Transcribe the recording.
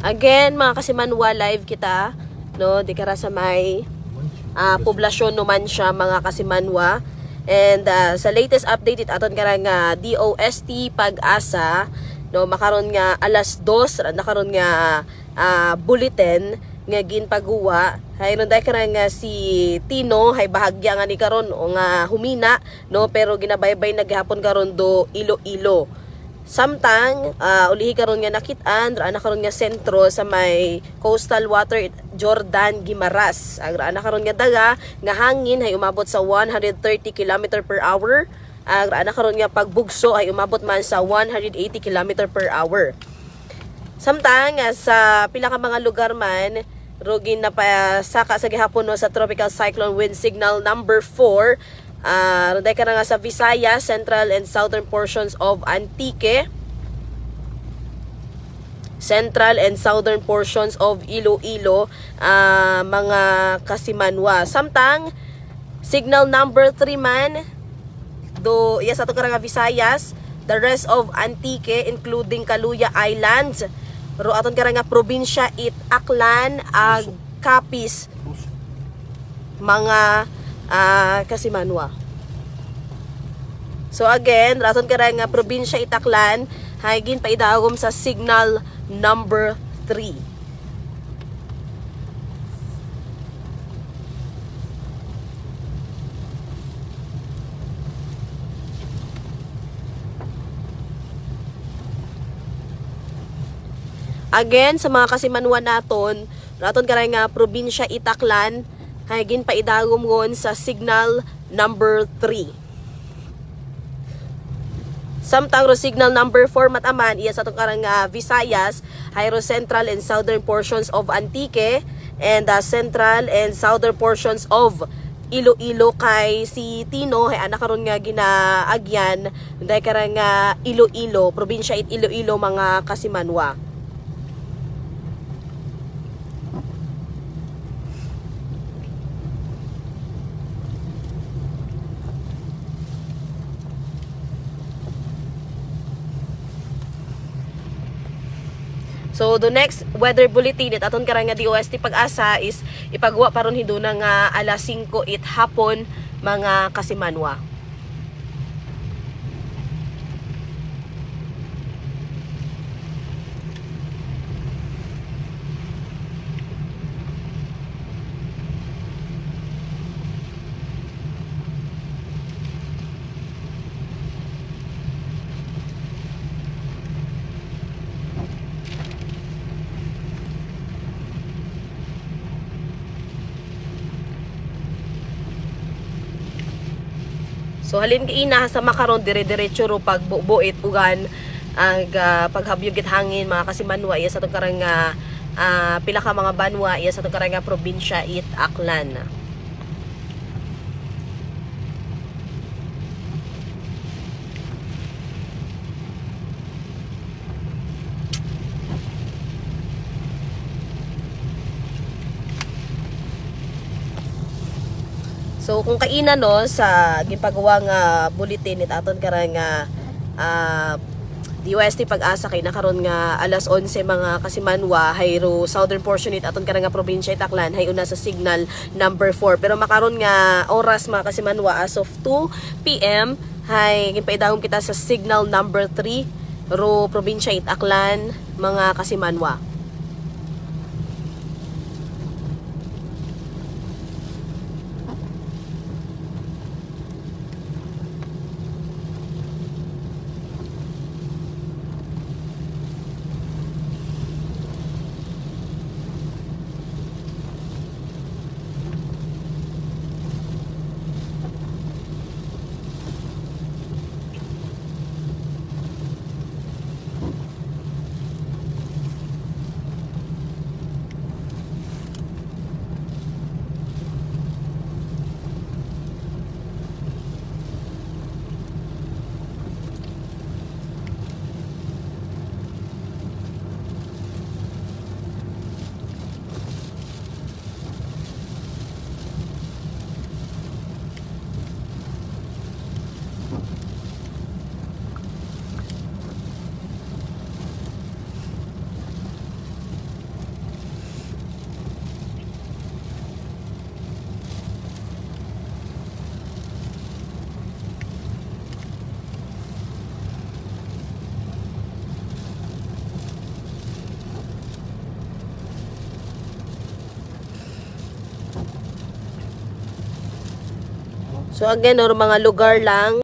Again, mga kasimanwa, live kita, no, di kara sa may poblasyon naman siya, mga kasimanwa. And sa latest update aton karang DOST Pag-asa, no, makaron nga alas 2 nakaron nga bulletin nga ginpagawa. Hayron dai karang si Tino hay bahagya nga ni karon o nga humina, no, pero ginabaybay naghapon karon do Iloilo. Samtang ulihi karon nga nakit-an ra karon nga sentro sa may coastal water Jordan Guimaras. Ra karon nga daga nga hangin hay umabot sa 130 km/h. Ra karon nga pagbugso ay umabot man sa 180 km/h. Samtang sa pila ka mga lugar man rugin na pa saka sa gihapon no, sa tropical cyclone wind signal number 4. Runday ka na nga sa Visayas, central and southern portions of Antique, central and southern portions of Iloilo, mga kasimanwa. Samtang signal number 3 man do yes ato ka nga Visayas, the rest of Antique including Kaluya Islands, ro aton ka nga probinsya it Aklan, Capiz, mga kasimanwa. So again, raton ka nga probinsya Itaklan, hagin pa idagom sa signal number 3. Again, sa mga kasimanwa naton, raton ka nga probinsya Itaklan, hagin pa idagom ngon sa signal number 3. Samtang ro signal number 4 mataman iya sa atong karang Visayas, hayro central and southern portions of Antique and central and southern portions of Iloilo. Kay si Tino hay anak karon nga ginaagyan dahil karang Iloilo, probinsya it Iloilo, mga kasimanwa. So the next weather bulletin it aton karang nga DOST Pag-asa is ipagwa paron hiduna nga alas 5 it hapon, mga kasimanwa. So halin kaina sa makaron dire-diretso ro pagbubuit ugan ang paghabyugit hangin, mga kasimanwa iya sa atong karang pila ka mga banwa iya sa atong karang probinsya it Aklan. So kung kaina no sa gipagawa nga bulletin it aton karang DOST Pag-asa kay nakaron nga alas 11 mga kasimanwa, hayro southern portion it aton karang probinsya Itaklan hay una sa signal number 4. Pero makaron nga oras, mga kasimanwa, as of 2 PM hay gipaidahom kita sa signal number 3 ro probinsya Itaklan, mga kasimanwa. So again, or mga lugar lang